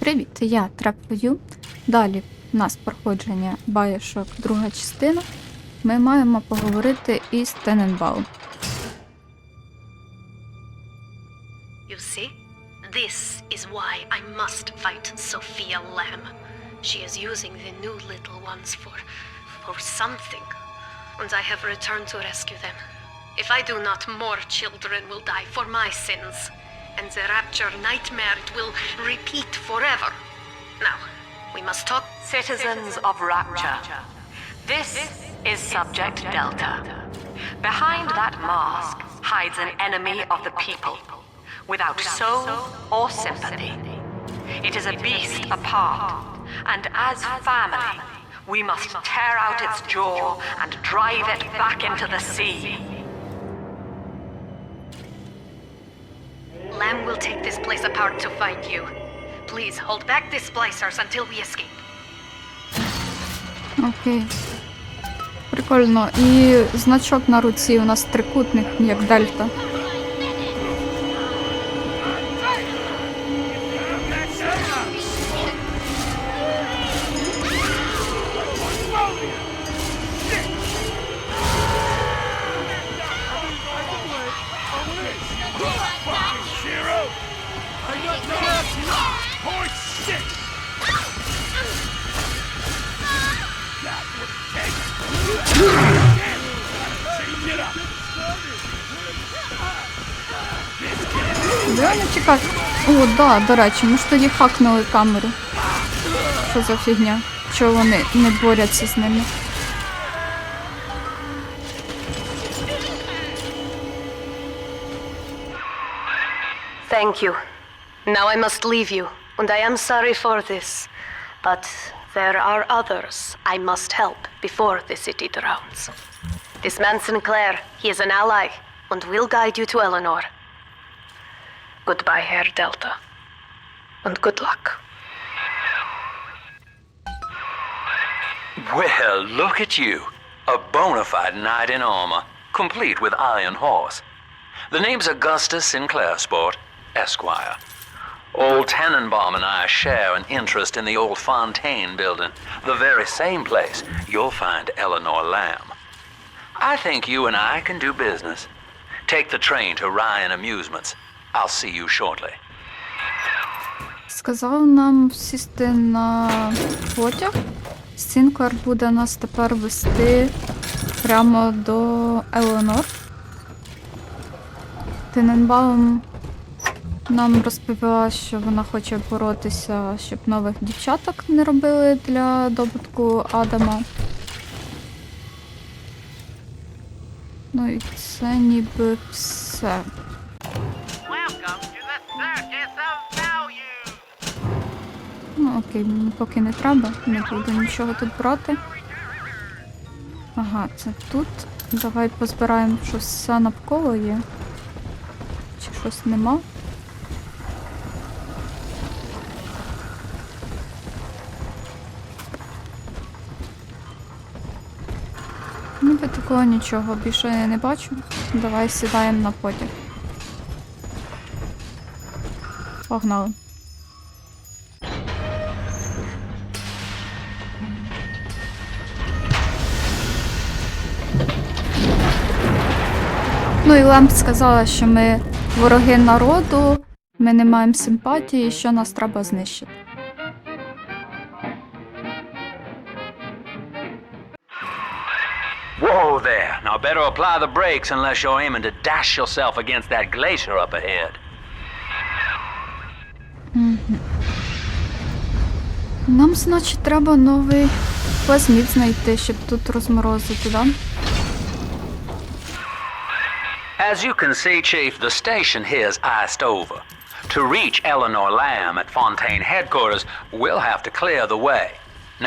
Привіт, я Тепер. Далі в нас проходження BioShock, друга частина. Ми маємо поговорити із Тененбаум. You see, this is why I must fight Sophia Lemb. She is using the new little ones for something, and I have returned to rescue them. If I do not, more children will die for my sins, and the Rapture nightmare it will repeat forever. Now, we must talk. Citizens of Rapture, this is Subject Delta. Behind that mask hides an enemy of the people, without soul or sympathy. It is a beast apart, and as family, we must tear out its jaw and drive it back into the sea. Lamb will take this place apart to find you. Please hold back the splicers until we escape. Окей. Прикольно. І значок на руці у нас трикутник, як Дельта. Я не чекаю. О, да, до речі, ми ж тоді хакнули камеру. Що за фігня? Чого вони не борються з ними? Thank you. Now I must leave you, and I am sorry for this. But there are others I must help before the city drowns. This man Sinclair, he is an ally, and will guide you to Eleanor. Goodbye, Herr Delta. And good luck. Well, look at you. A bona fide knight in armor, complete with iron horse. The name's Augustus Sinclair, Sport, Esquire. Old Tannenbaum and I share an interest in the old Fontaine building, the very same place you'll find Eleanor Lamb. I think you and I can do business. Take the train to Ryan Amusements. I'll see you shortly. Сказав нам сісти на потяг. Сінклер буде нас тепер вести прямо до Еленор. Тененбаум нам розповіла, що вона хоче боротися, щоб нових дівчаток не робили для добутку Адама. Ну і це ніби все. Ну окей, мені поки не треба, не буду нічого тут брати. Ага, це тут. Давай позбираємо, щось все навколо є. Чи щось нема? Ніби такого нічого більше я не бачу. Давай сідаємо на потяг. Погнали. Ну і Лемб сказала, що ми вороги народу, ми не маємо симпатії, що нас треба знищити. Whoa there. Now better apply the brakes unless you're aiming to dash yourself against that glacier up ahead. Нам, значить, треба новий плазмід знайти, щоб тут розморозити, да? As you can see, Chief, the station here's iced over. To reach Eleanor Lamb at Fontaine headquarters, we'll have to clear the way.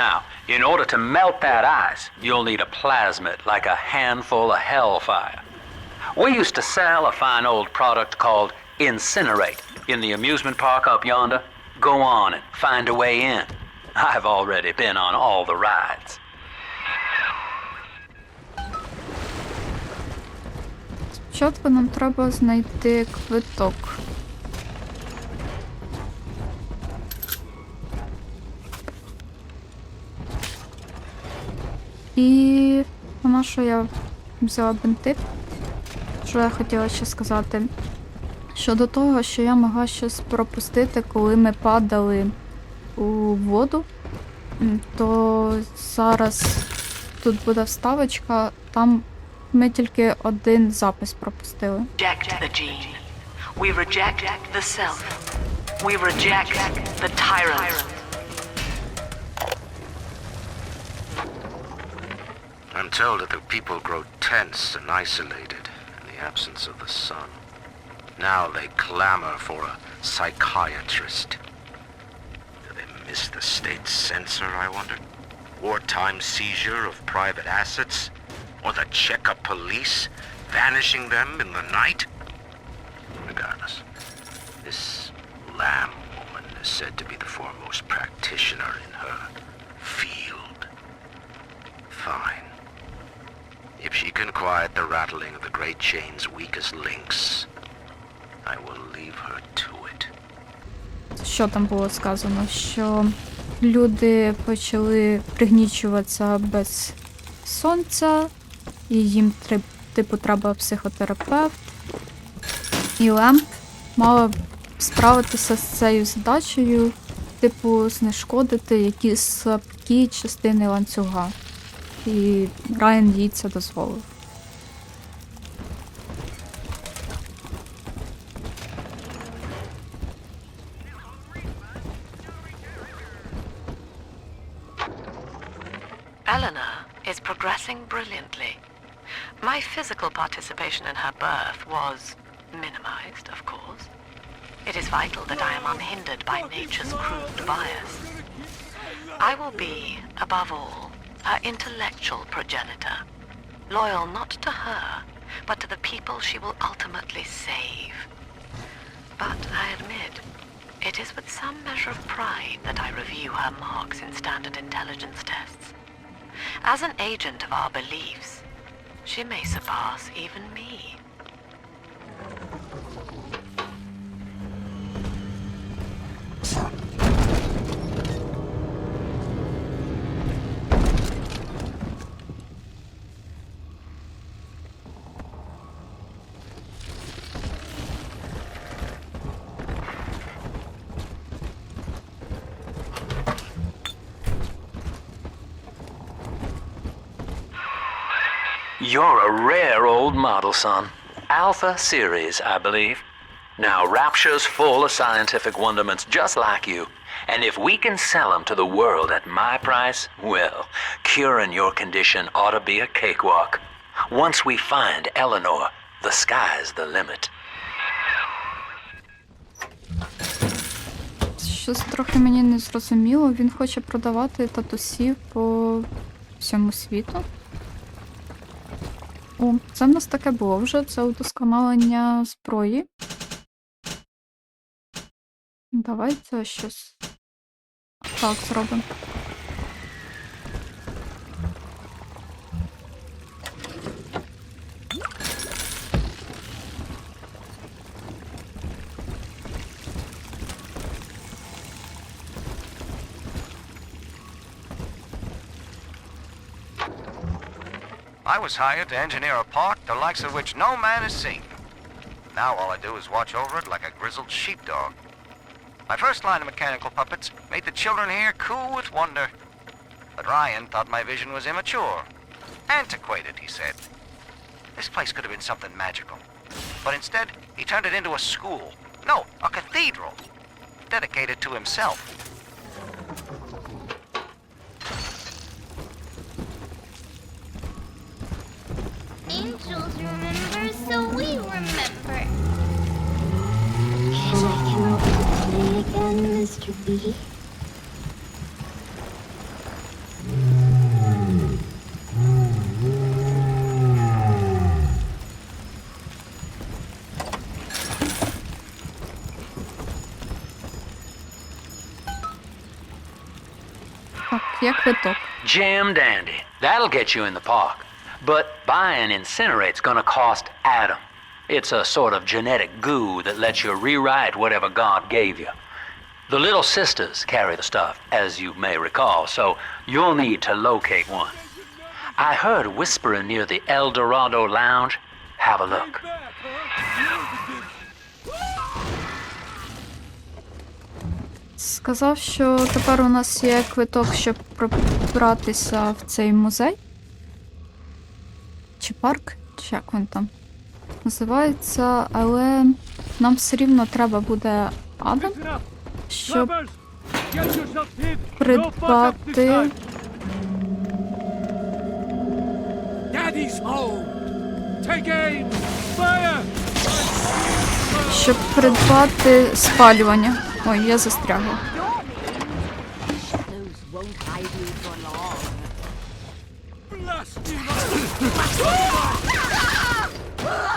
Now, in order to melt that ice, you'll need a plasmid, like a handful of hellfire. We used to sell a fine old product called Incinerate in the amusement park up yonder. Go on and find a way in. I've already been on all the rides. Спочатку нам треба знайти квиток. І на що я взяла бинти? Що я хотіла ще сказати? Щодо того, що я могла щось пропустити, коли ми падали у воду, то зараз тут буде вставочка, там ми тільки один запис пропустили. Reject the gene. We reject the self. We reject the tyrant. I'm told that the people grow tense and isolated in the absence of the sun. Now they clamor for a psychiatrist. Do they miss the state censor, I wonder? Wartime seizure of private assets? Or the Cheka police vanishing them in the night? Regardless, this Lamb woman is said to be the foremost practitioner in her field. Fine. If she can quiet the rattling of the great chain's weakest links, I will leave her to it. Що там було сказано? Що люди почали пригнічуватися без сонця, і їм типу треба психотерапевт. І Лемб мала справитися з цією задачею, типу знешкодити якісь слабкі частини ланцюга. І Райан їй це дозволив. Eleanor is progressing brilliantly. My physical participation in her birth was minimized, of course. It is vital that I am unhindered by nature's crude bias. I will be, above all, her intellectual progenitor, loyal not to her, but to the people she will ultimately save. But I admit, it is with some measure of pride that I review her marks in standard intelligence tests. As an agent of our beliefs, she may surpass even me. You're a rare old model, son. Alpha series, I believe. Now, Rapture's full of scientific wonderments just like you. And if we can sell them to the world at my price, well, curing your condition ought to be a cakewalk. Once we find Eleanor, the sky's the limit. Щось трохи мені не зрозуміло. Він хоче продавати татусів по всьому світу. О, це в нас таке було вже, це удосконалення зброї. Давайте щось так зробимо. I was hired to engineer a park the likes of which no man has seen. Now all I do is watch over it like a grizzled sheepdog. My first line of mechanical puppets made the children here coo with wonder. But Ryan thought my vision was immature. Antiquated, he said. This place could have been something magical. But instead, he turned it into a school. No, a cathedral. Dedicated to himself. Angels remember, so we remember. And I can play again, Mr. B. Так, як квиток. Jam dandy. That'll get you in the park. But buying Incinerate's gonna cost Adam. It's a sort of genetic goo that lets you rewrite whatever God gave you. The little sisters carry the stuff, as you may recall, so you'll need to locate one. I heard whispering near the El Dorado Lounge. Have a look. Сказав, що тепер у нас є квиток, щоб пробратися в цей музей. Чи парк, чи як він там називається, але нам все рівно треба буде Адам, щоб придбати... Щоб придбати спалювання. Ой, я застрягла.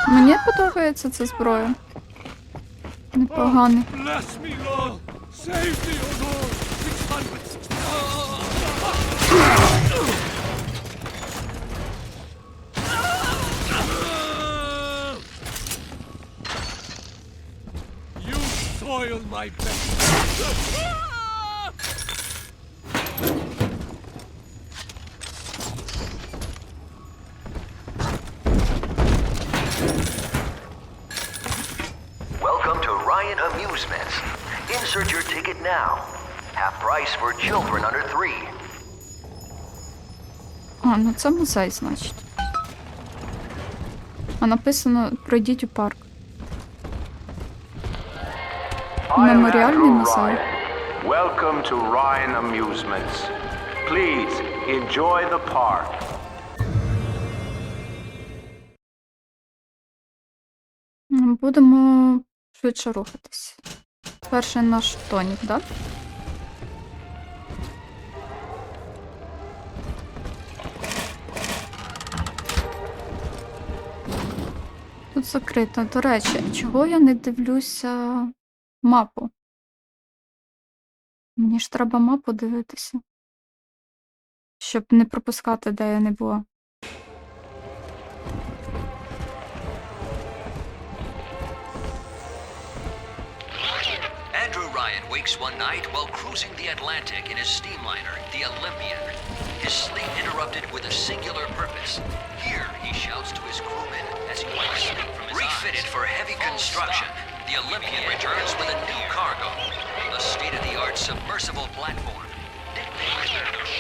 Мені подобається ця зброя. Непогано. Welcome to Ryan Amusements. Insert your ticket now. Half price for children under 3. А, ну це музей, значить. А написано «Пройдіть у парк». Меморіальний музей. Welcome to Ryan Amusements. Please enjoy the park. Будемо швидше рухатись. Перший наш тонік, так? Тут закрито. До речі, чого я не дивлюся мапу? Мені ж треба мапу дивитися. Щоб не пропускати, де я не була. Andrew Ryan wakes one night while cruising the Atlantic in his steamliner, the Olympian. His sleep interrupted with a singular purpose. Here, he shouts to his crewmen as he wipes sleep from his Refitted for heavy construction, the Olympian returns with a new cargo, a state-of-the-art submersible platform.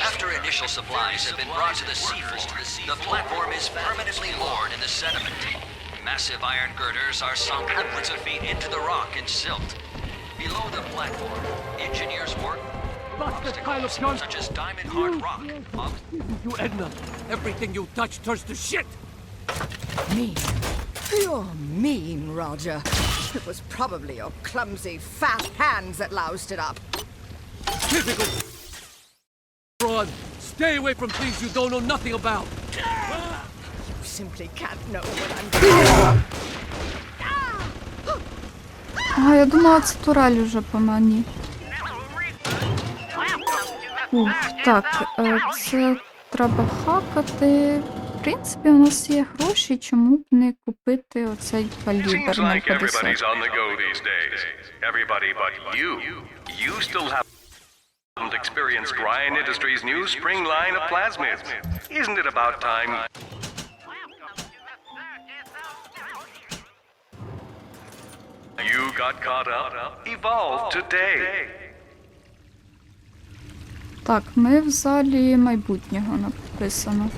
After initial supplies have been brought to the seafloor, the platform is permanently moored in the sediment. Massive iron girders are sunk hundreds of feet into the rock and silt. Below the platform, engineers work obstacles such as diamond-hard rock. You Edna, everything you touch turns to shit! Mean. You're mean, Roger. It was probably your clumsy, fat hands that loused it up. Typical fraud. Stay away from things you don't know nothing about. You simply can't know what I'm doing. А, я думала, це турель уже по мені. Так, це треба хакати. В принципі, у нас є гроші, чому б не купити оцей калібр 0,50. Experienced Ryan Industries' new spring line of plasmids. Isn't it about time? You got caught up? Evolve today. Так, ми в залі майбутнього написано.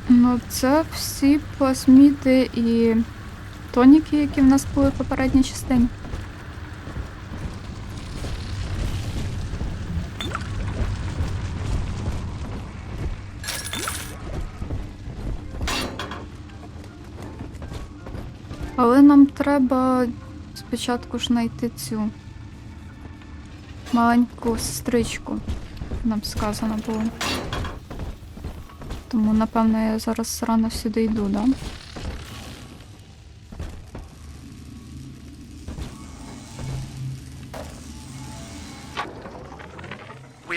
Ну, це всі плазміди і тоніки, які в нас були в попередній частині. Але нам треба спочатку ж знайти цю маленьку сестричку, нам сказано було. Тому, напевно, я зараз рано сюди йду, да?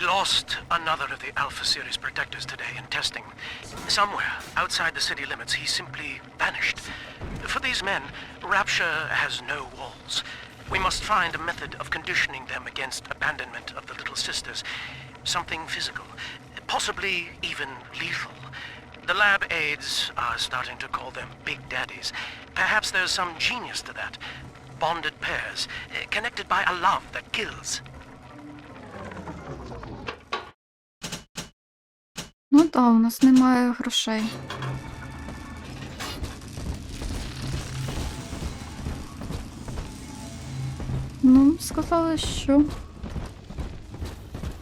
lost another of the Alpha Series protectors today in testing. Somewhere outside the city limits, he simply vanished. For these men, Rapture has no walls. We must find a method of conditioning them against abandonment of the Little Sisters. Something physical, possibly even lethal. The lab aides are starting to call them Big Daddies. Perhaps there's some genius to that. Bonded pairs, connected by a love that kills. Ну так, у нас немає грошей. Ну, сказали, що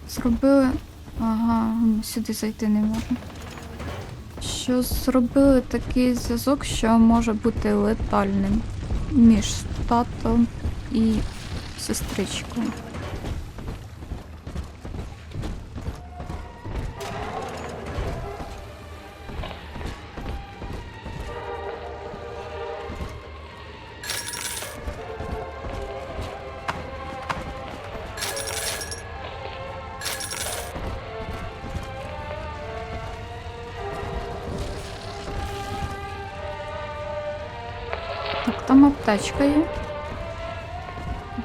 зробили... Ага, сюди зайти не можна. Що зробили такий зв'язок, що може бути летальним між татом і сестричкою. Так, там аптечка є.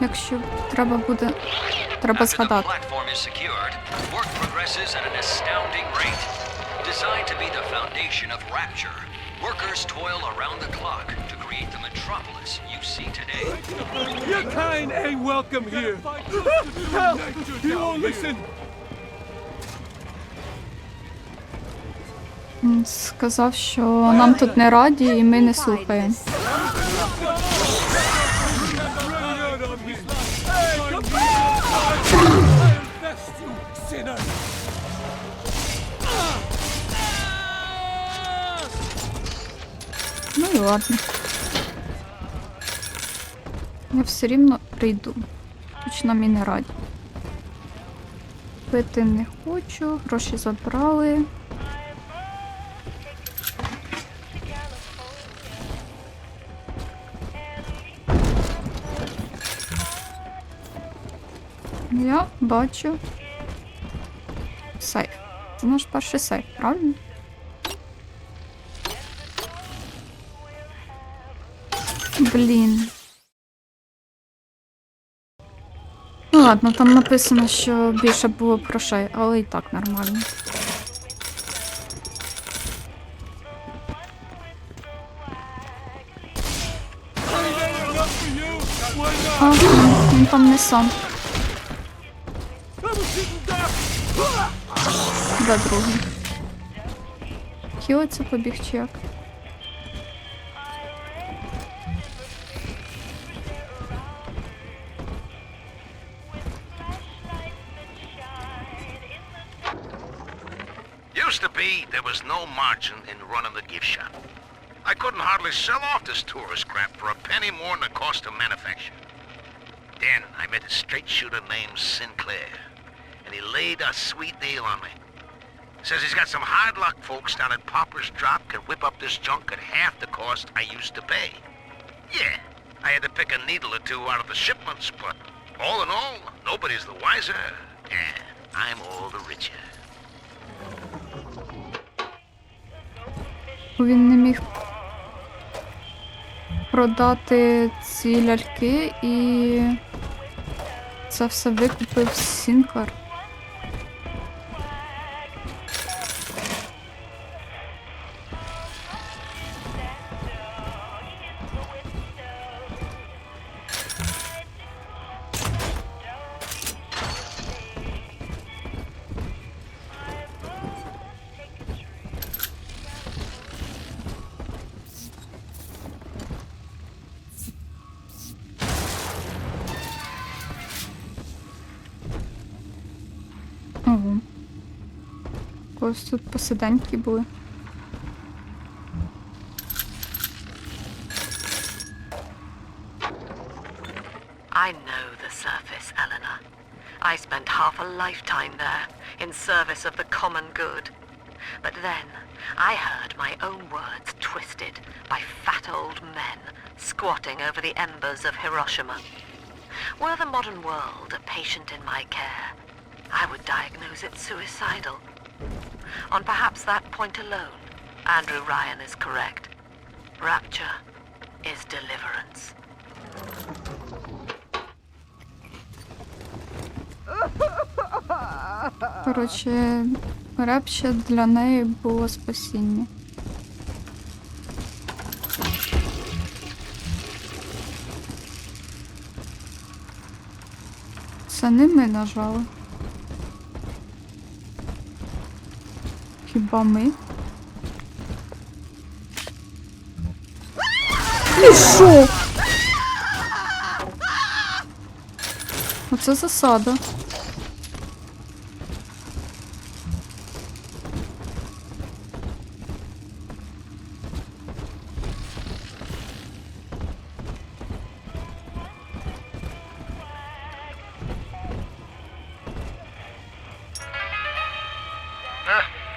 Якщо треба буде... Треба згадати. Platform is secured. Work progresses at an astounding rate. Designed to be the foundation of Rapture, workers toil around the clock to create the metropolis you see today. Your kind ain't welcome here. Hell, you won't listen. Сказав, що нам тут не раді і ми не слухаємо. Ну і ладно. Я все рівно прийду. Хоч нам і не раді. Пити не хочу, гроші забрали. Я бачу сейф. Це наш перший сейф, правильно? Блін. Ну ладно, там написано, що більше було грошей, але і так нормально. А, він там не сам. Де другий? Хілиться побіг чи як? Used to be, there was no margin in running the gift shop. I couldn't hardly sell off this tourist crap for a penny more than the cost of manufacture. Then I met a straight shooter named Sinclair, and he laid a sweet deal on me. Says he's got some hard luck folks down at Popper's Drop can whip up this junk at half the cost I used to pay. Yeah, I had to pick a needle or two out of the shipments, but all in all, nobody's the wiser, and I'm all the richer. Він не міг продати ці ляльки і це все викупив Сінклер. Ого. Ось тут посиденьки були. I know the surface, Eleanor. I spent half a lifetime there, in service of the common good. But then, I heard my own words twisted by fat old men squatting over the embers of Hiroshima. Were the modern world a patient in my care, I would diagnose it suicidal. On perhaps that point alone, Andrew Ryan is correct. Rapture is deliverance. Коротше, Rapture для неї було спасіння. Це не ми нажали. Хіба ми? І що? Оце засада.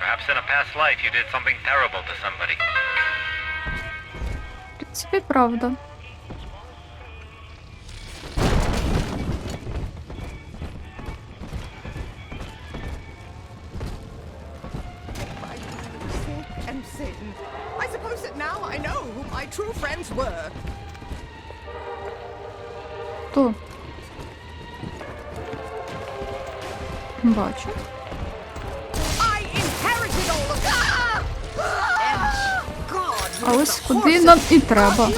Perhaps in a past life you did something terrible to somebody. В принципі, правда. And sin. I suppose that now I know who my true friends were. Хто? Бачу. I inherited all of that. God, А ось куди нам і треба.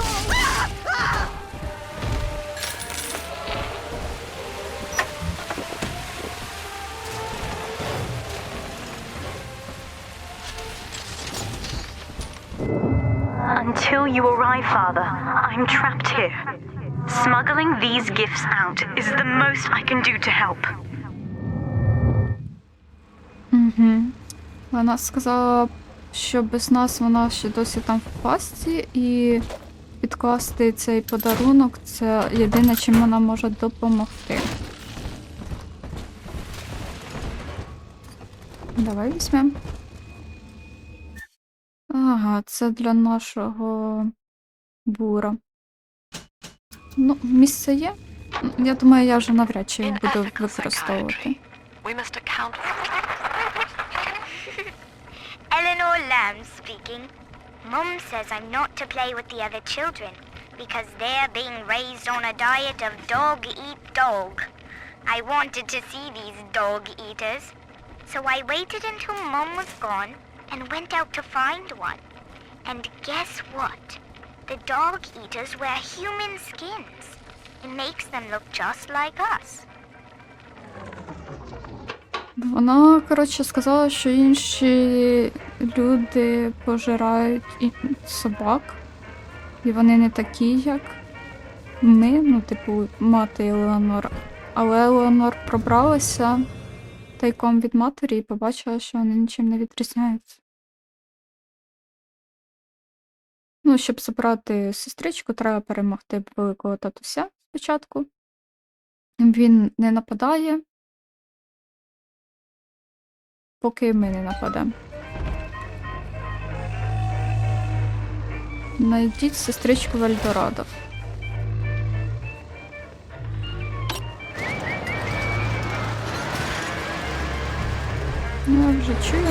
Until you arrive, Father, I'm trapped here. Smuggling these gifts out is the most I can do to help. Угу. Вона сказала, що без нас вона ще досі там в пастці, і підкласти цей подарунок – це єдине, чим вона може допомогти. Давай візьмемо. Ага, це для нашого бура. Ну, місце є. Я думаю, я вже навряд чи їх буду використовувати. Eleanor Lamb speaking. Mum says I'm not to play with the other children because they're being raised on a diet of dog-eat-dog. I wanted to see these dog-eaters, so I waited until Mum was gone and went out to find one. And guess what? The dog-eaters wear human skins. It makes them look just like us. Вона, коротше, сказала, що інші люди пожирають собак, і вони не такі, як ми, ну, типу, мати Елеонор. Але Елеонор пробралася тайком від матері і побачила, що вони нічим не відрізняються. Ну, щоб забрати сестричку, треба перемогти великого татуся спочатку. Він не нападає, поки ми не нападемо. Найдіть сестричку в Ельдорадо. Я вже чую.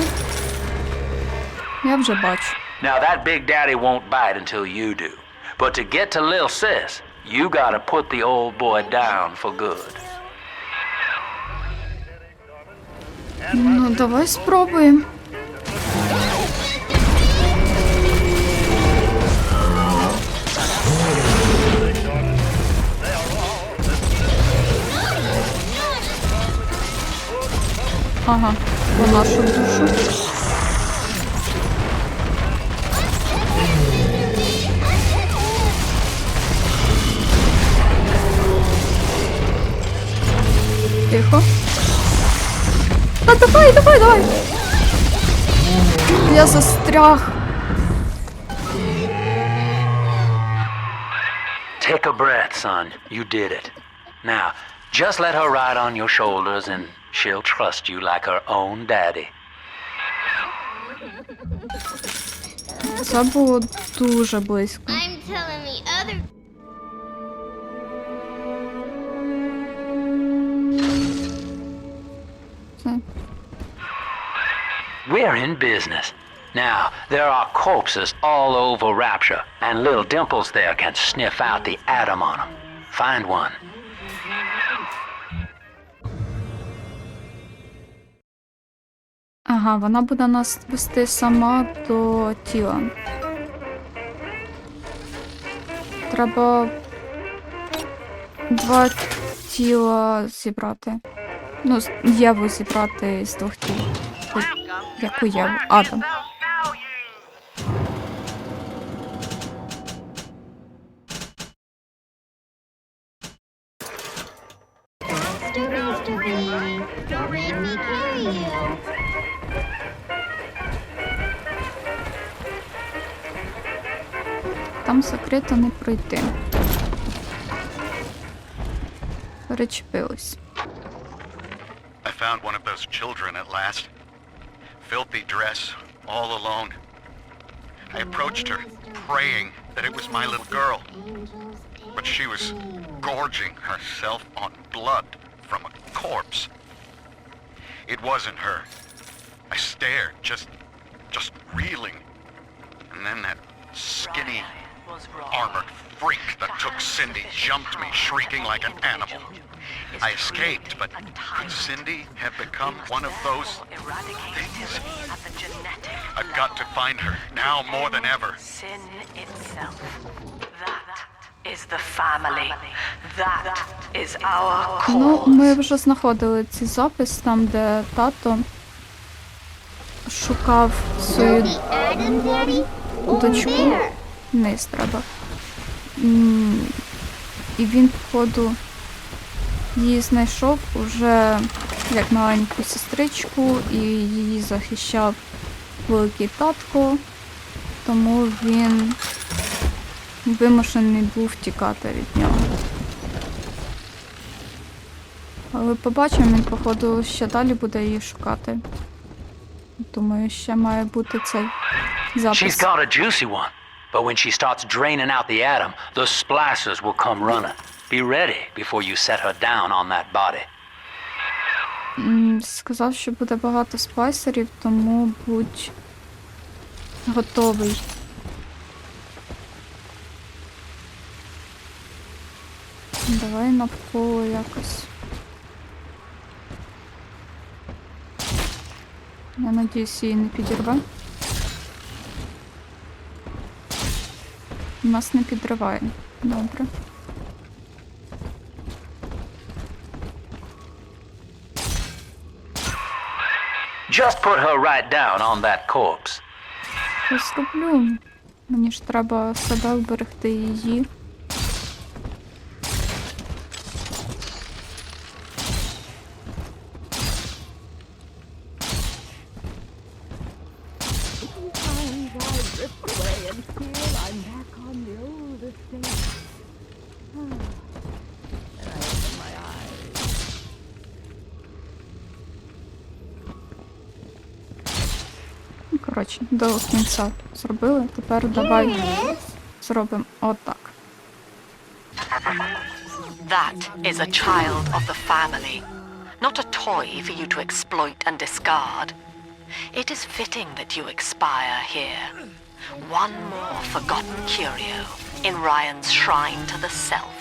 Я вже бачу. Now that big daddy won't bite until you do. But to get to Lil Sis, you gotta put the old boy down for good. Ну, давай спробуємо. Ага, по нашу душу. Тихо. Та давай, давай, давай! Я застряг. Take a breath, son. You did it. Now, just let her ride on your shoulders and she'll trust you like her own daddy. Це було дуже близько. I'm telling the other... Це... We're in business. Now, there are corpses all over Rapture, and little Dimples there can sniff out the atom on them. Find one. Ага, вона буде нас вести сама до тіла. Треба 2 тіла зібрати. Ну, Єву зібрати з 2 тіл. Яку Єву? Адам. Там закрито не пройти. Перечепилось. I found one of those children at last. Filthy dress, all alone. I approached her, praying that it was my little girl. But she was gorging herself on blood from a corpse. It wasn't her. I stared, just reeling. And then that skinny, armored freak that took Cindy jumped me, shrieking like an animal. I escaped, but could Cindy have become one of those things? I've got to find her, now more than ever. Sin itself. That is the family. That is our Ну, cause. ми вже знаходили цей запис, там, де тато шукав свою дочку. Вниз треба. І він, походу, її знайшов уже як маленьку сестричку, і її захищав великий татко, тому він вимушений був тікати від нього. Але побачимо, він, походу, ще далі буде її шукати. Думаю, ще має бути цей запис. She's got a juicy one, but when she starts draining out the atom, the splicers will come running. Be ready before you set her down on that body. Сказав, що буде багато спайсерів, тому будь готовий. Давай навколо якось. Я надіюсь, її не підірве. Нас не підриває. Добре. Just put her right down on that corpse. Що зроблю? Мені ж треба себе вберегти її. Коротше, до кінця зробили, тепер давай зробимо отак. That is a child of the family, not a toy for you to exploit and discard. It is fitting that you expire here. One more forgotten curio in Ryan's shrine to the self.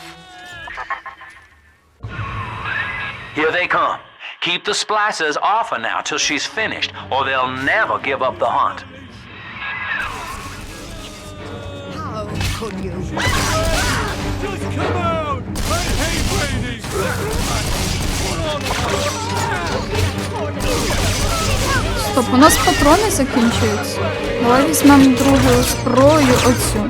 Here they come. Keep the splicers off her now till she's finished, or they'll never give up the hunt. How could you? Just come out! I hate waiting! Стоп, у нас патрони закінчуються. Давай візьмемо другу зброю, оцю.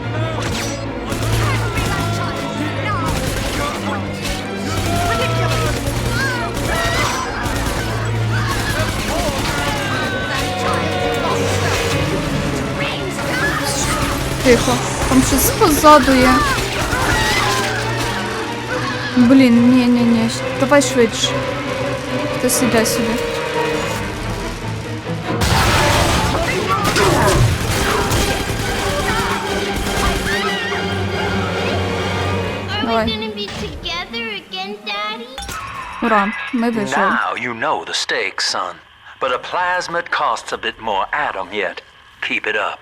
Тихо, там щось позаду є. Блін, ні, давай швидше. Ти сідай сюди. Давай. Ура, ми вижили. Now you know the stakes, son. But a plasmid costs a bit more atom yet. Keep it up.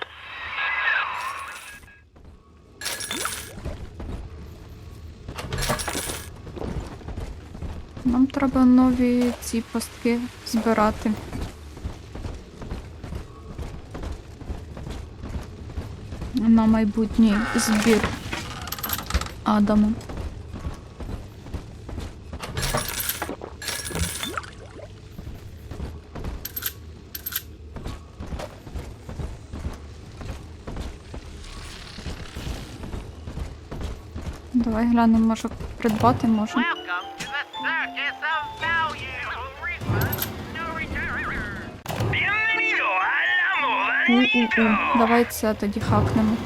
Нам треба нові ці пастки збирати. На майбутній збір Адама. Давай глянемо, може придбати можна. Давай це тоді хакнемо.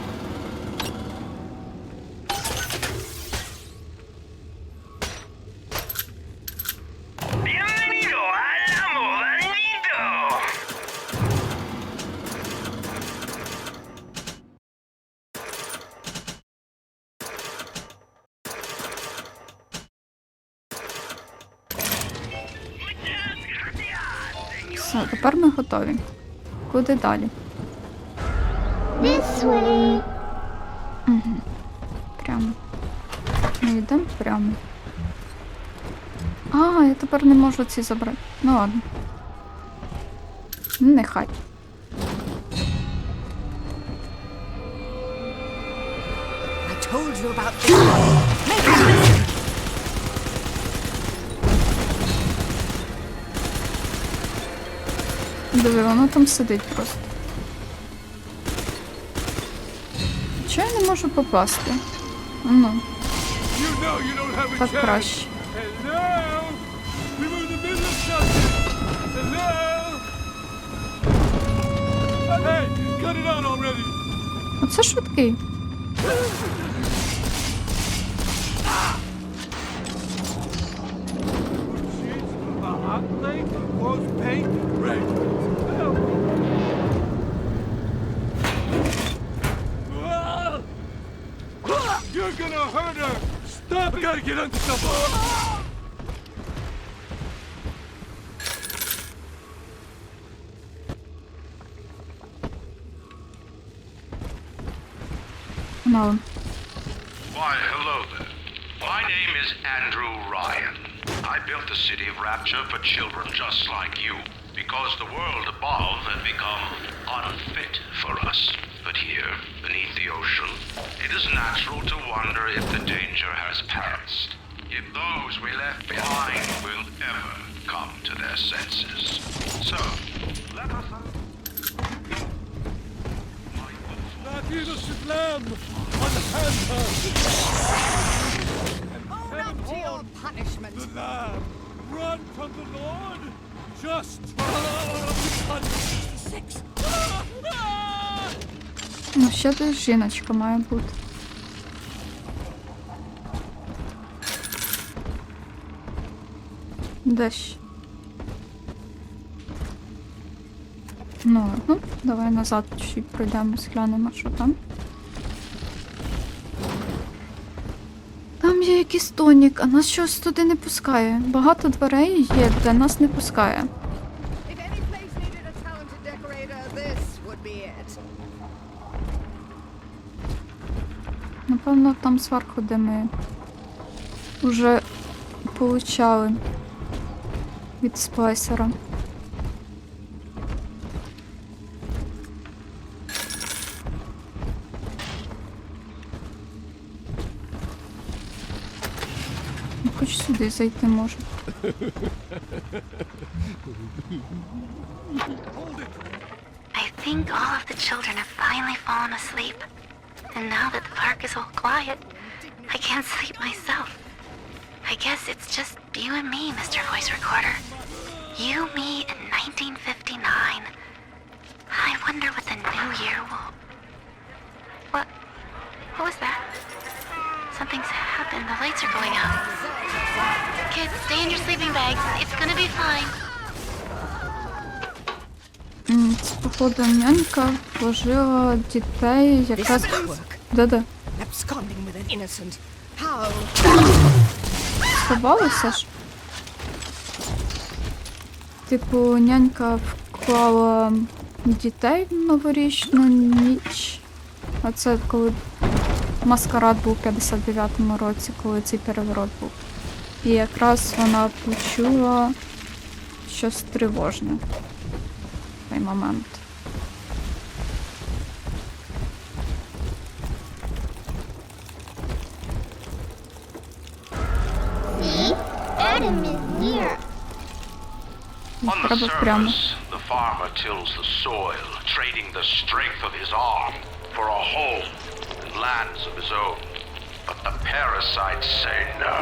Все, тепер ми готові. Куди далі? This way. Угу. Прямо. Ми йдемо прямо. А, я тепер не можу ці забрати. Ну ладно. Нехай. I told you about this way. Make it listen. Диви, воно там сидить просто. Чого я не можу попасти? Ну. Так краще. Оце швидкий. You're gonna hurt her! Stop! I gotta get under something! No. Why, hello there. My name is Andrew Ryan. I built the city of Rapture for children just like you, because the world above had become unfit for us. But here, beneath the ocean, it is natural to wonder if the danger has passed. If those we left behind will ever come to their senses. So, let us... That innocent lamb! Unhand her! Own up to your punishment. The lamb! Run from the Lord! Just... 6! Ну, ще десь жіночка має бути. Де ж? Ну, давай назад чуть пройдемо, глянемо, що там. Там є якийсь тонік, а нас щось туди не пускає. Багато дверей є, де нас не пускає. If any place needed a talented decorator, this would be it. Напевно, там зверху, де ми вже получали від спайсера. Хоч сюди зайти може. I think all of the children have finally fallen asleep. And now that the park is all quiet, I can't sleep myself. I guess it's just you and me, Mr. Voice Recorder. You, me, in 1959. I wonder what the new year will... What was that? Something's happened. The lights are going out. Kids, stay in your sleeping bags. It's gonna be fine. Це, походу, нянька вложила дітей якраз... Да-да. Absconding with an innocent. How? Сховалися ж? типу, нянька вклала дітей в новорічну ніч. А це коли маскарад був у 59-му році, коли цей переворот був. І якраз вона почула щось тривожне в той момент. On the surface, the farmer tills the soil, trading the strength of his arm for a home and lands of his own. But the parasites say no.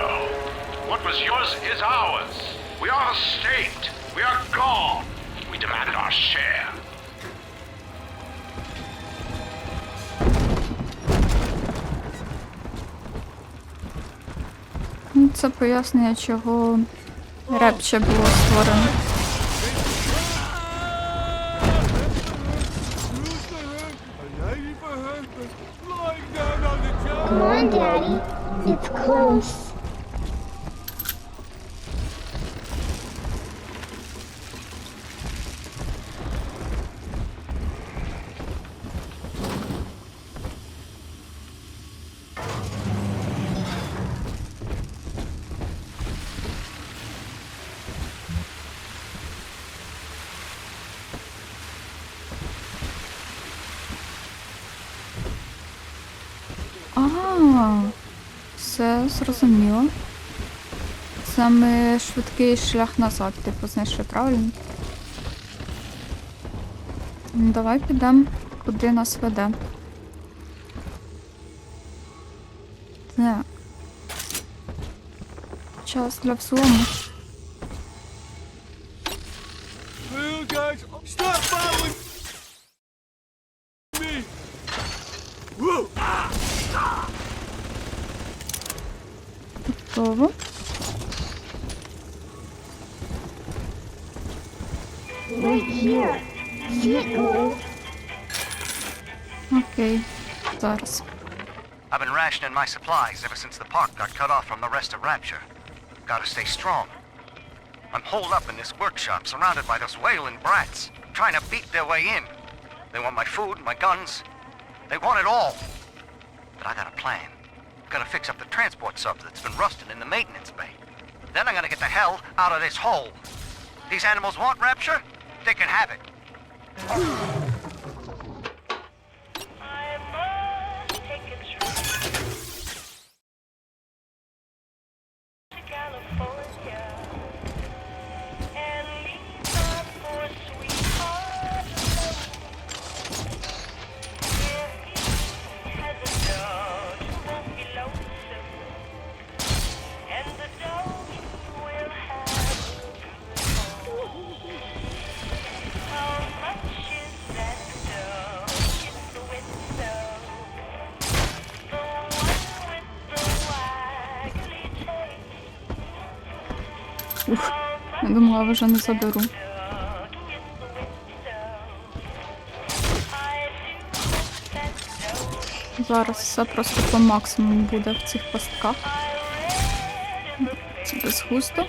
What was yours is ours. We are the state. We are gone. We demand our share. Це пояснення, чого Rapture було створено. Come on, Daddy. It's close. Все зрозуміло. Це ми швидкий шлях назад, типу, знайшли, правильно? Давай підемо, куди нас веде. Так. Час для взлому. Готово. Окей, зараз. I've been rationing my supplies ever since the park got cut off from the rest of Rapture. Gotta stay strong. I'm holed up in this workshop, surrounded by those wailing brats, trying to beat their way in. They want my food, my guns. They want it all. But I got a plan. Gotta fix up the transport sub that's been rusting in the maintenance bay. Then I'm gonna get the hell out of this hole. These animals want Rapture? They can have it. Ух, я думала, вже не заберу. Зараз все просто по максимуму буде в цих пастках. Це безглуздо.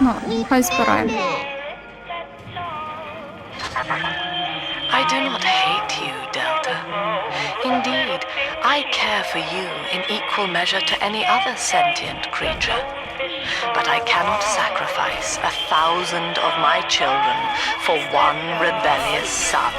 Ну, хай збирає. I do not hate you, Delta. Indeed, I care for you in equal measure to any other sentient creature. But I cannot sacrifice 1,000 of my children for one rebellious son.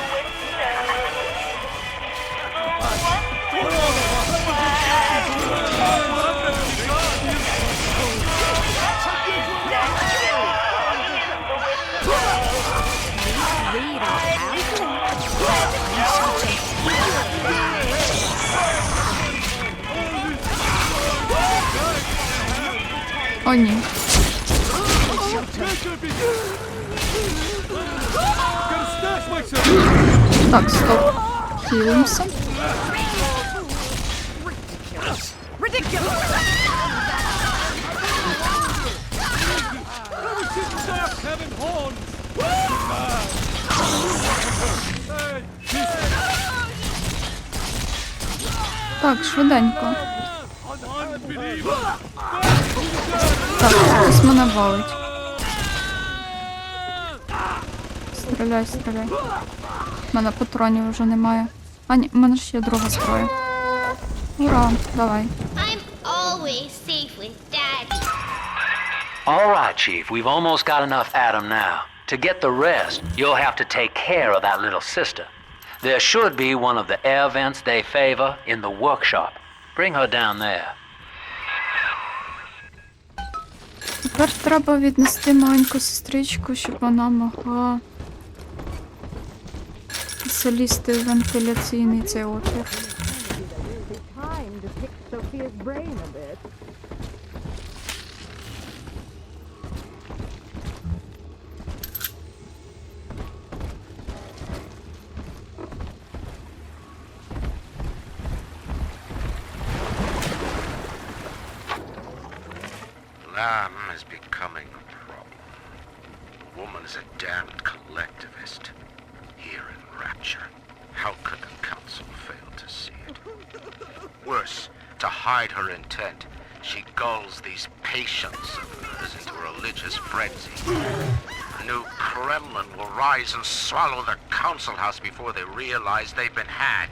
О, ні. Так, стоп. Хілимося. Так, швиденько. Так, хтось мене валить. Стріляй, стріляй. У мене патронів вже немає. А ні, у мене ж є друга зброя. Ура, давай. I'm always safe with Daddy. All right, Chief, we've almost got enough Adam now. To get the rest, you'll have to take care of that little sister. There should be one of the air vents they favor in the workshop. Bring her down there. Тепер треба віднести маленьку сестричку, щоб вона могла залізти в вентиляційний цей отвір. Lamb is becoming a problem. The woman is a damned collectivist. Here in Rapture. How could the council fail to see it? Worse, to hide her intent, she gulls these patients of hers into a religious frenzy. The new Kremlin will rise and swallow the council house before they realize they've been had.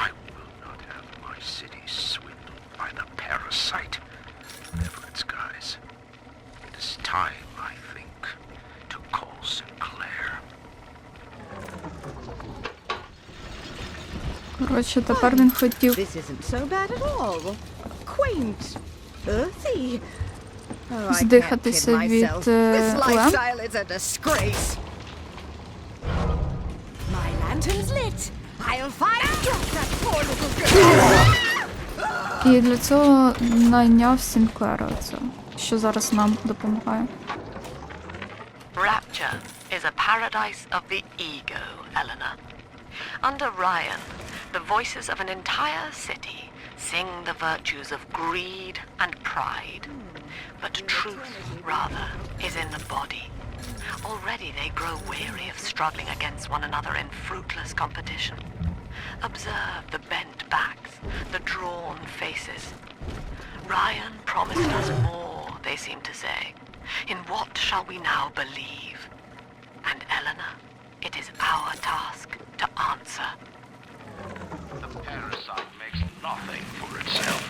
I will not have my city swindled by the parasite. Whatever its guise. It is time, I think, to call Sinclair. Коротше, тепер він хотів... This isn't so bad at all. Quaint. Earthy. Oh, I can't здихатися kid від myself. This Лемб. lifestyle is a disgrace. My lantern's lit. I'll find that poor little girl. І для цього найняв Сінклера, що зараз нам допомагає. Rapture is a paradise of the ego, Eleanor. Under Ryan, the voices of an entire city sing the virtues of greed and pride. But truth, rather, is in the body. Already they grow weary of struggling against one another in fruitless competition. Observe the bent backs, the drawn faces. Ryan promised us more, they seem to say. In what shall we now believe? And Eleanor, it is our task to answer. The parasite makes nothing for itself.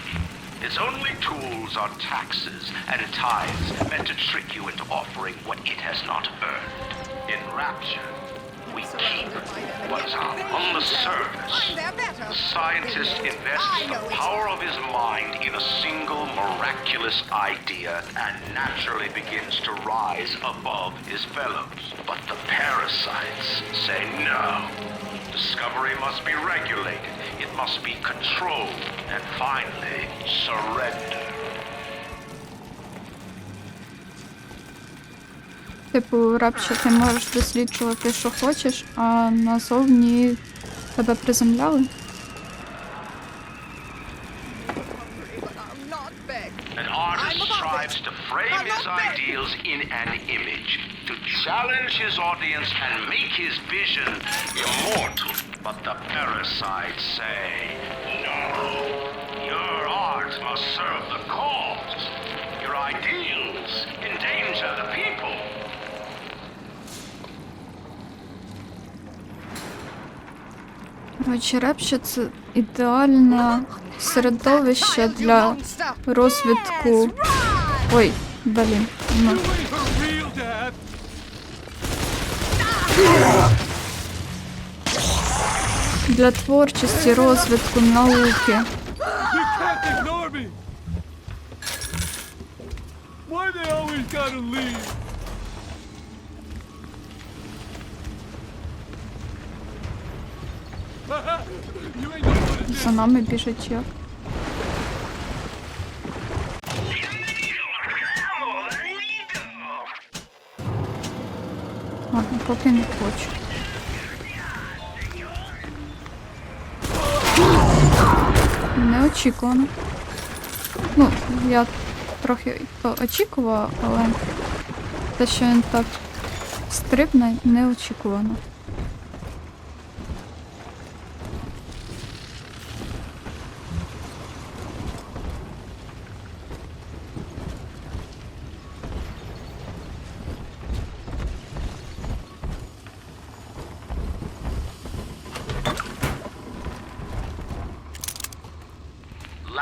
Its only tools are taxes and tithes meant to trick you into offering what it has not earned. In Rapture, we keep what is on the surface. The scientist invests the power of his mind in a single miraculous idea and naturally begins to rise above his fellows. But the parasites say no. Discovery must be regulated, it must be controlled, and finally, surrender. Типу, Rapture, ти можеш досліджувати, що хочеш, а назовні тебе приземляли? An artist strives to frame his ideals in an image, to challenge his audience and make his vision immortal. But the parasites say, no, your art must serve the cause. Your ideals endanger the people. Rapture – це ідеальне середовище для розвитку... Ой, блін. Ну. Для творчості, розвитку, науки. За нами біжить як. поки не хочу. Неочікувано. Ну, я трохи то очікувала, але те, що він так стрибне, неочікувано.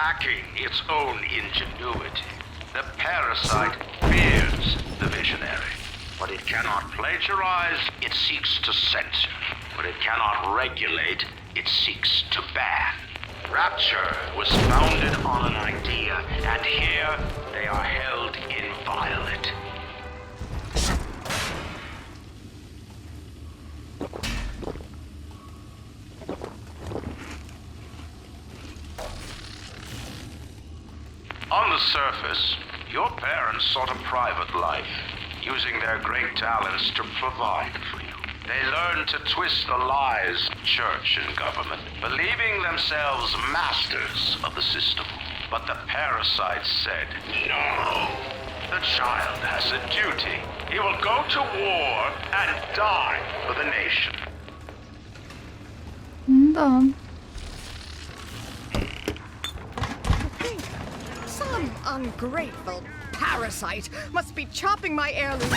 Lacking its own ingenuity, the parasite fears the visionary. What it cannot plagiarize, it seeks to censor. What it cannot regulate, it seeks to ban. Rapture was founded on an idea, and here they are held inviolate. On the surface, your parents sought a private life, using their great talents to provide for you. They learned to twist the lies of church and government, believing themselves masters of the system. But the parasite said, no, the child has a duty. He will go to war and die for the nation. Да. Some ungrateful parasite must be chopping my heirloom.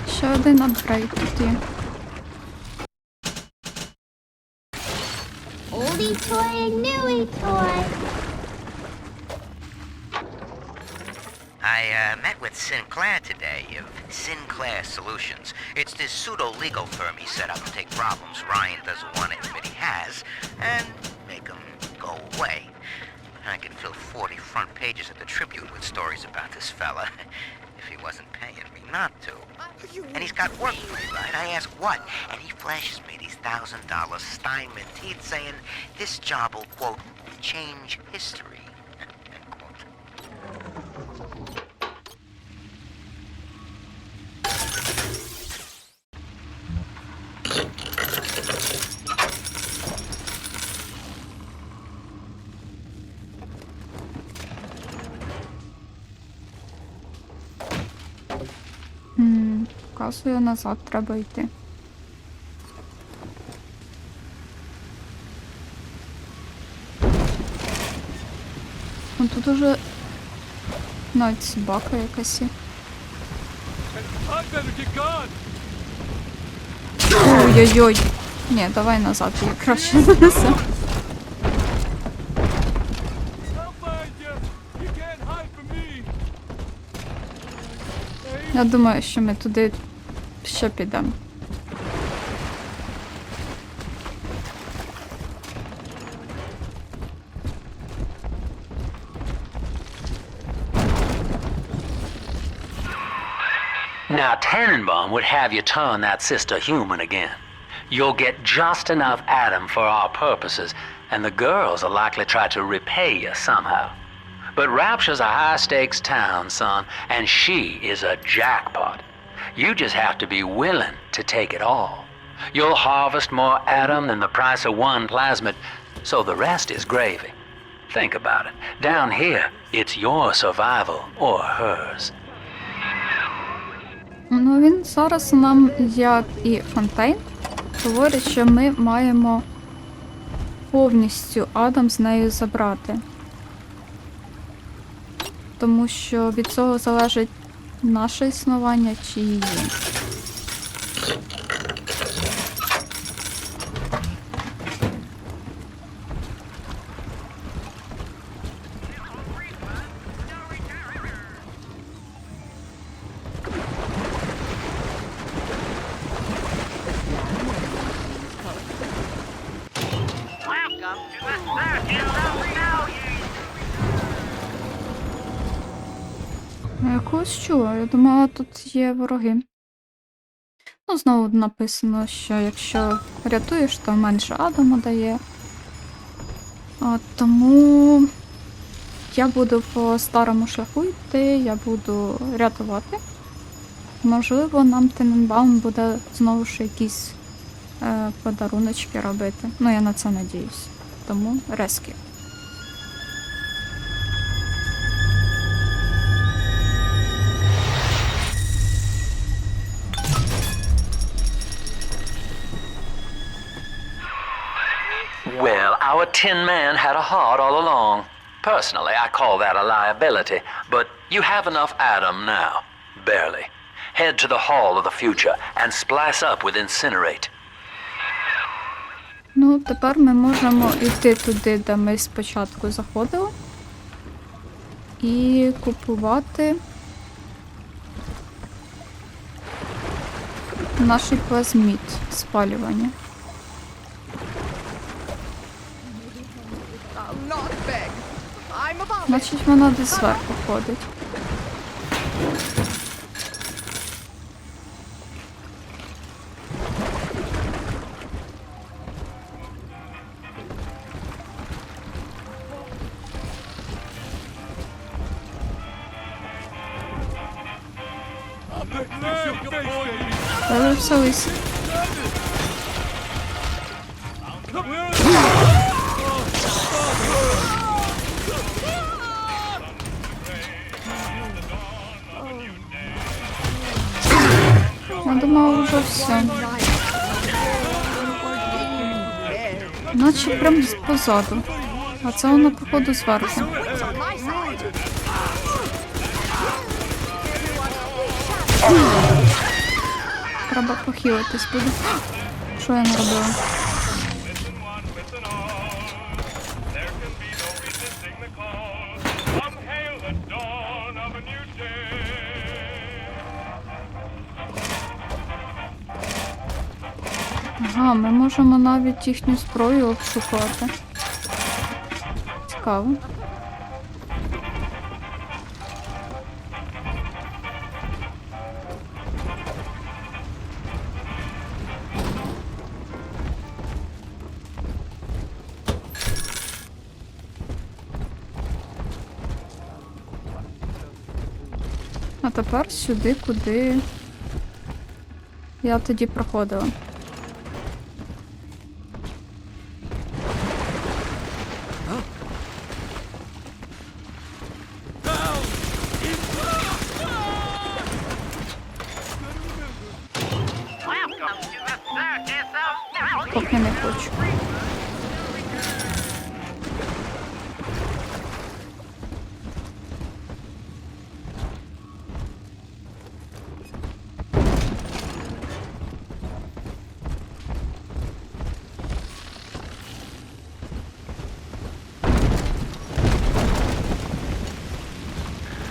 Ще один апгрейд тут є. Oldie toy and newie toy. I met with Sinclair today of Sinclair Solutions. It's this pseudo-legal firm he set up to take problems Ryan doesn't want to admit he has and make them go away. I could fill 40 front pages of the Tribune with stories about this fella if he wasn't paying me not to. And he's got work for me, right? I ask what? And he flashes me these $1,000 Steinman teeth saying this job will, quote, change history, end quote. Показує, назад треба йти. Ну, тут уже навіть собака якась є. Ой-ой-ой. Ні, давай назад, я краще занесу. Я думаю, що ми туди ще підемо. Now, Tannenbaum would have you turn that sister human again. You'll get just enough Adam for our purposes, and the girls will likely try to repay you somehow. But Rapture's a high-stakes town, son, and she is a jackpot. You just have to be willing to take it all. You'll harvest more Adam than the price of one plasmid, so the rest is gravy. Think about it. Down here, it's your survival or hers. Ну, він зараз нам, як і Фонтейн, говорить, що ми маємо повністю Адам з нею забрати. Тому що від цього залежить наше існування чи її. Я когось чула, я думала, тут є вороги. Ну, знову написано, що якщо рятуєш, то менше Адаму дає. Тому я буду по старому шляху йти, я буду рятувати. Можливо, нам Тененбаум буде знову ж якісь подаруночки робити. Ну, я на це надіюсь. Тому резкі. Well, our tin man had a heart all along. Personally, I call that a liability, but you have enough Adam now. Barely. Head to the Hall of the Future and splice up with Incinerate. Ну, тепер ми можемо йти туди, де ми спочатку заходили. І купувати наш плазмід спалювання. Значить, вона десь зверху ходить. Та вселися. Я думала, вже все. Наче прям позаду. А це воно, походу, зверху. Треба похилитись буде. Що я наробила? Ага, ми можемо навіть їхню зброю обшукувати. Цікаво. А тепер сюди, куди я тоді проходила. Поки не хочу.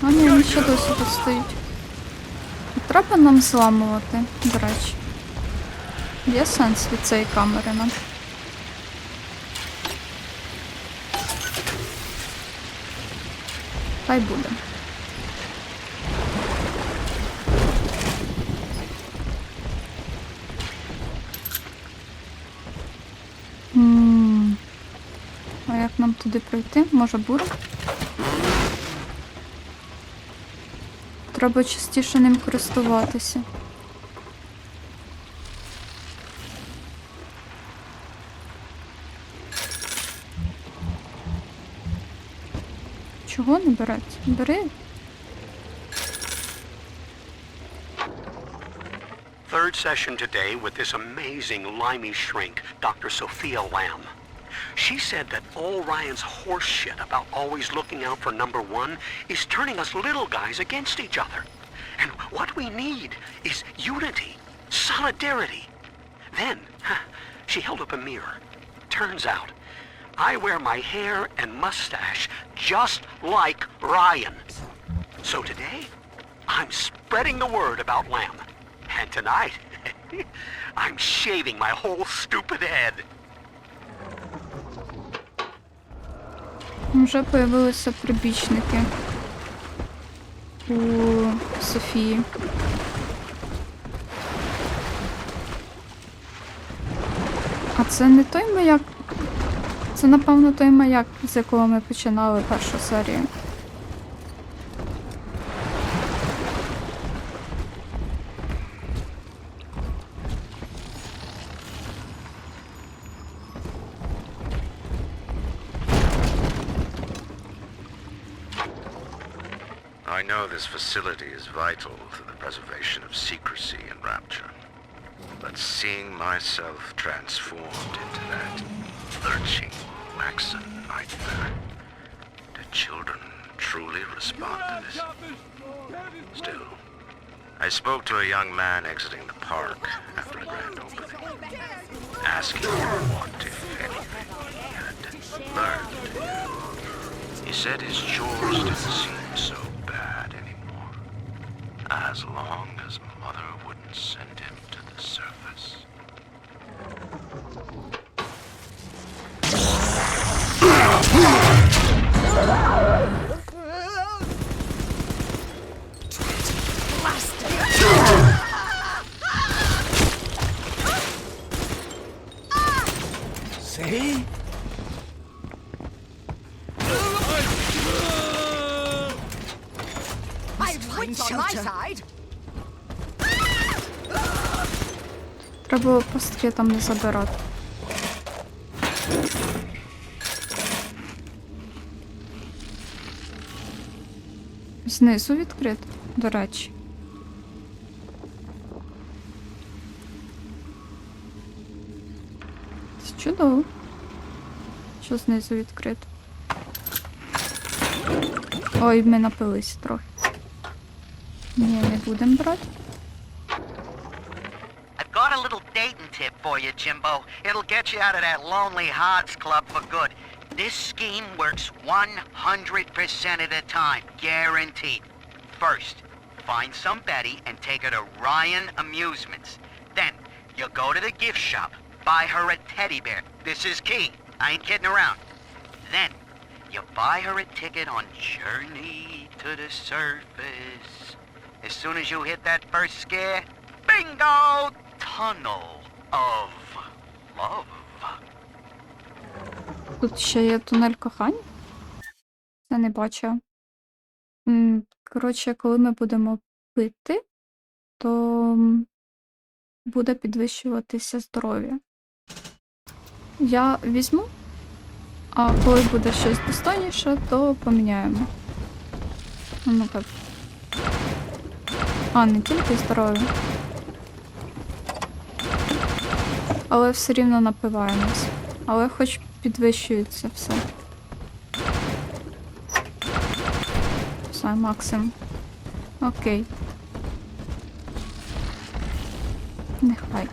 А ні, вони ще досі тут стоїть. Треба нам зламувати, до речі. Є сенс від цієї камери нам? Хай буде. А як нам туди пройти? Може буря? Треба частіше ним користуватися. Чого не береться? Бери. Third session today with this amazing limey shrink, Dr. Sophia Lemb. She said that all Ryan's horse shit about always looking out for number one is turning us little guys against each other. And what we need is unity, solidarity. Then, she held up a mirror. Turns out, I wear my hair and mustache just like Ryan. So today, I'm spreading the word about Lem. And tonight, I'm shaving my whole stupid head. Вже появилися прибічники у Софії. А це не той маяк? Це, напевно, той маяк, з якого ми починали першу серію. I know this facility is vital to the preservation of secrecy in Rapture. But seeing myself transformed into that lurching, waxen nightmare, do children truly respond to this? Still, I spoke to a young man exiting the park after the grand opening, asking him what, if anything, he had learned. He said his chores didn't seem so bad anymore, as long as Mother wouldn't send him to the surface. See? On my side. Треба було пастки там не забирати. Знизу відкрито, до речі. Це чудово. Що знизу відкрито. Ой, ми напилися трохи. Ні, не будемо брати. I've got a little dating tip for you, Jimbo. It'll get you out of that lonely hearts club for good. This scheme works 100% of the time, guaranteed. First, find some Betty and take her to Ryan Amusements. Then, you'll go to the gift shop, buy her a teddy bear. This is key. I ain't kidding around. Then, you buy her a ticket on Journey to the Surface. As soon as you hit that first scare, bingo! Tunnel of love. Тут ще є тунель кохань. Це не бачила. Коротше, коли ми будемо пити, то буде підвищуватися здоров'я. Я візьму, а коли буде щось достойніше, то поміняємо. Ну-ка. А, не тільки здоров'я. Але все рівно напиваємось. Але хоч підвищується все. Все, максимум. Окей. Нехай.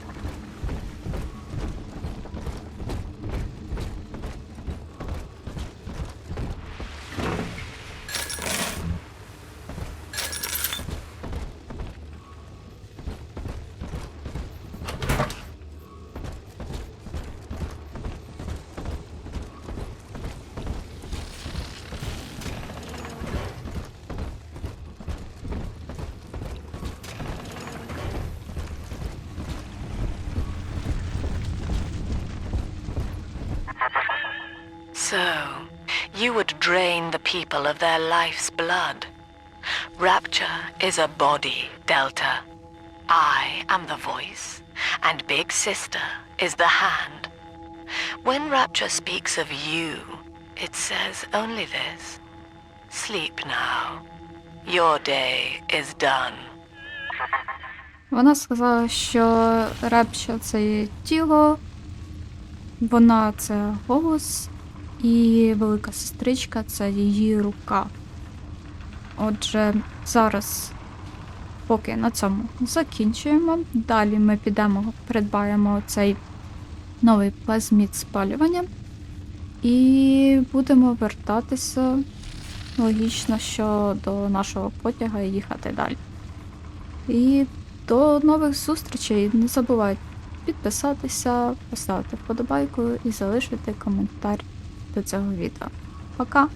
So, you would drain the people of their life's blood. Rapture is a body, Delta. I am the voice, and Big Sister is the hand. When Rapture speaks of you, it says only this. Sleep now. Your day is done. Вона сказала, що Rapture – це її тіло, вона – це голос, і велика сестричка – це її рука. Отже, зараз поки на цьому закінчуємо. Далі ми підемо, придбаємо цей новий плазмід спалювання і будемо вертатися, логічно, що до нашого потяга і їхати далі. І до нових зустрічей. Не забувайте підписатися, поставити вподобайку і залишити коментар до цього відео. Пока!